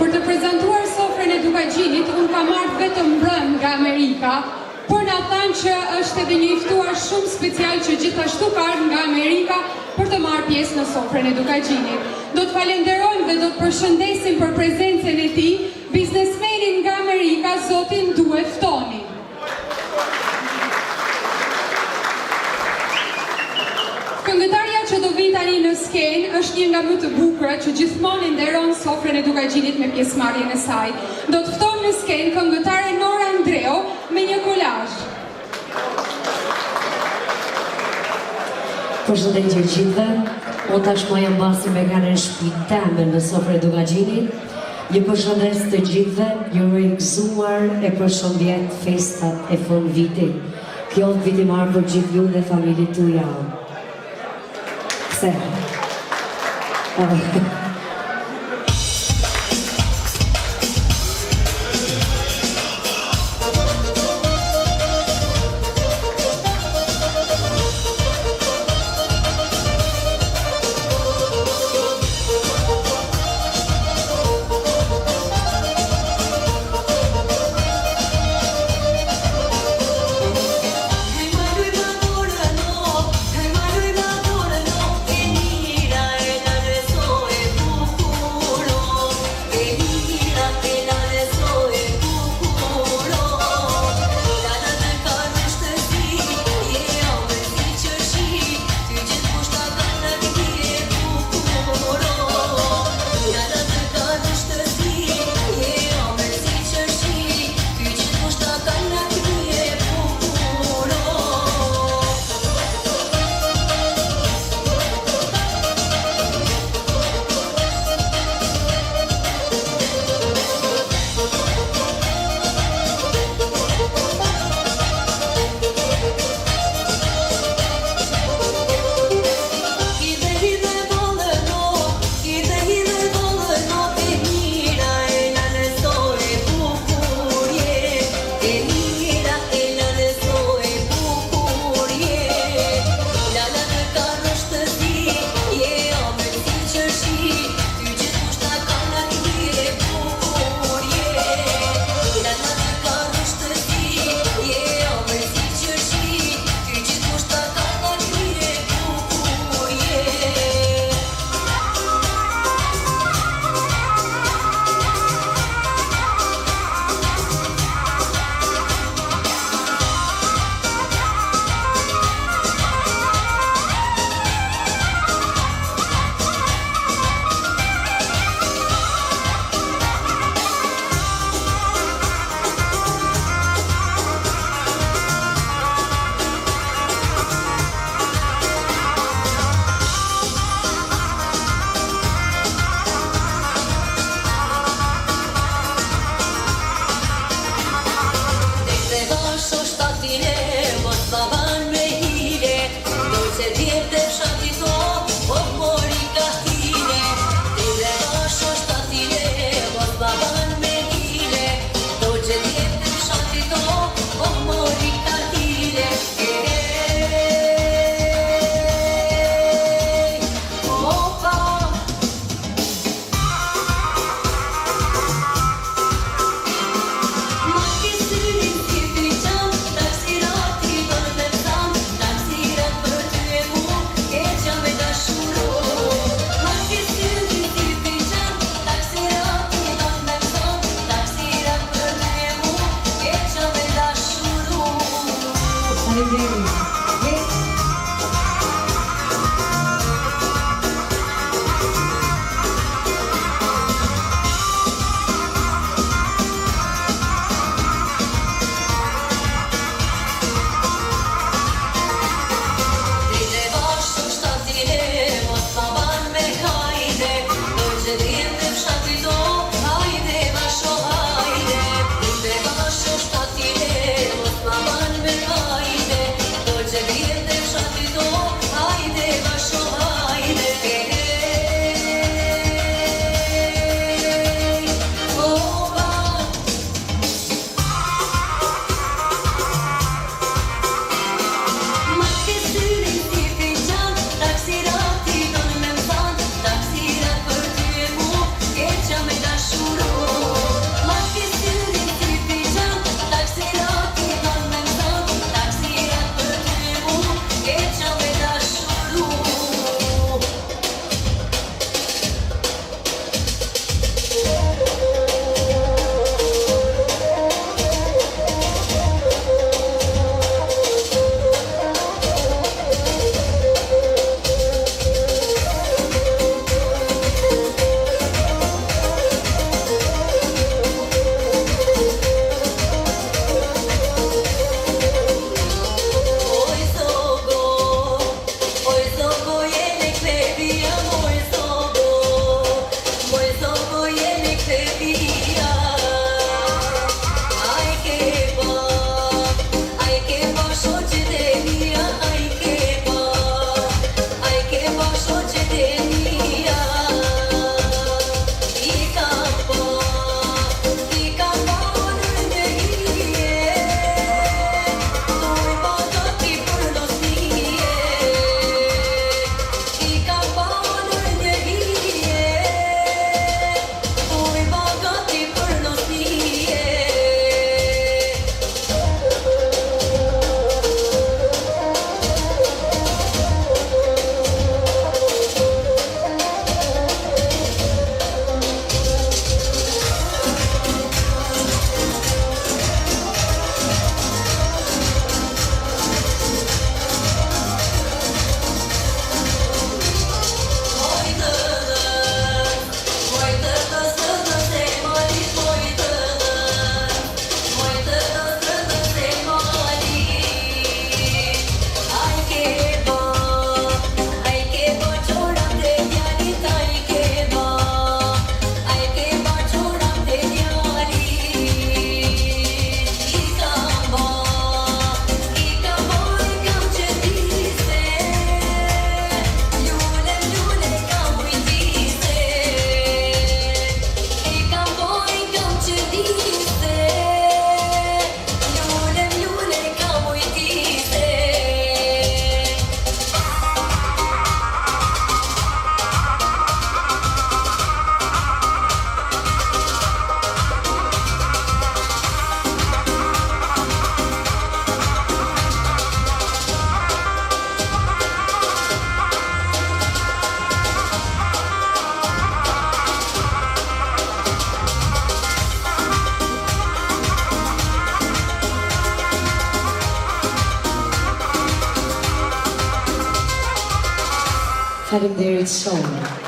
Për të prezantuar sofrën e Dukagjinit, unë ka marrë vetëm brëm nga Amerika, por na thanë që është edhe një i ftuar shumë special që gjithashtu ka ardhur nga Amerika për të marrë pjesë në sofrën e Dukagjinit. Do të falenderojmë dhe do të përshëndesim për prezencën e tij biznesmenin nga Amerika, zotin Due Ftoni. Këngëtarja që do vi tani në skenë është një nga më të bukura që gjithmonë nderon sofrën e Dukagjinit me pjesëmarrjen e saj. Do të ftojmë në skenë këngëtaren Nora Andreo me një kolazh. Përshëndetje gjithëve, unë tashmë jam basi me kanë në shtëpinë teme në sofrën e Dukagjinit. Ju përshëndes të gjithëve, ju gëzuar e përshëndet festat e fund vitit. Kjo viti marrë për gjithë ju dhe familjet tuaja. Pse? Faleminderit shumë.